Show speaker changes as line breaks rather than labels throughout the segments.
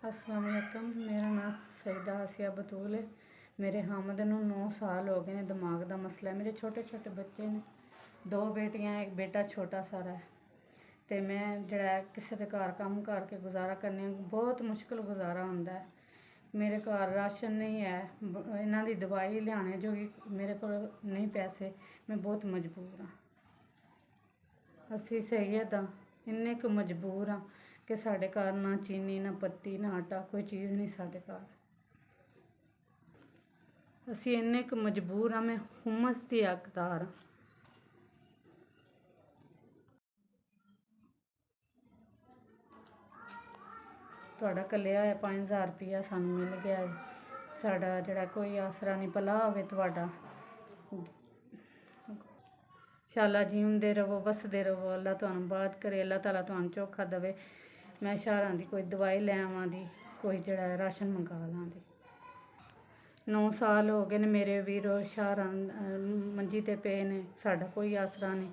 अस्सलाम वालेकुम। मेरा नाम सईदा आसिया बतूल है। मेरे हामद नूं 9 साल हो गए ने। दिमाग का मसला है। मेरे छोटे छोटे बच्चे ने, 2 बेटियां, एक बेटा छोटा सारा है। तो मैं जड़ा किसी के घर काम करके गुजारा करने, बहुत मुश्किल गुजारा होंदा है। मेरे घर राशन नहीं है, इन्हां दी दवाई लियाने जो मेरे को नहीं पैसे, मैं बहुत मजबूर हाँ। असी सैयद हाँ, इन्ने क मजबूर हाँ कि साढ़े घर ना चीनी, ना पत्ती, ना आटा, कोई चीज़ नहीं साढ़े घर। असी इन्ने क मजबूर हाँ। मैं हुम्मस की हकदार हाँ। तुहाडा घल्लिया होया 5000 रुपया सानूं मिल गया है। साडा जड़ा कोई आसरा नहीं, भला होवे तुहाडा। शाला जींदे रवो, बसदे रवो। अल्लाह तुहानूं बात करे, अल्लाह ताला तुहानूं चोखा देवे। मैं शहरां दी कोई दवाई लै आवां दी, कोई जड़ा राशन मंगा लां दी। 9 साल हो गए ने मेरे वीरो शहरां मंजी ते पे ने। साडा कोई आसरा नहीं।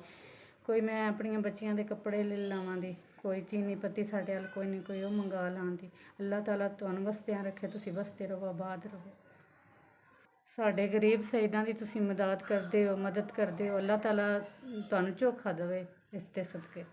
कोई मैं अपनियां बच्चियां दे कपड़े ले लवां दी, कोई चीनी पत्ती साढ़े अल कोई नहीं, कोई ओह् मंगा लां दी। अल्लाह ताला तुहानूं बसदियां रखे, तुसीं बसदे रवो, आबाद रवो। साढ़े गरीब सईदां दी तुसीं मदद करदे हो, अल्लाह ताला तुहानूं चोखा देवे इसदे सदके।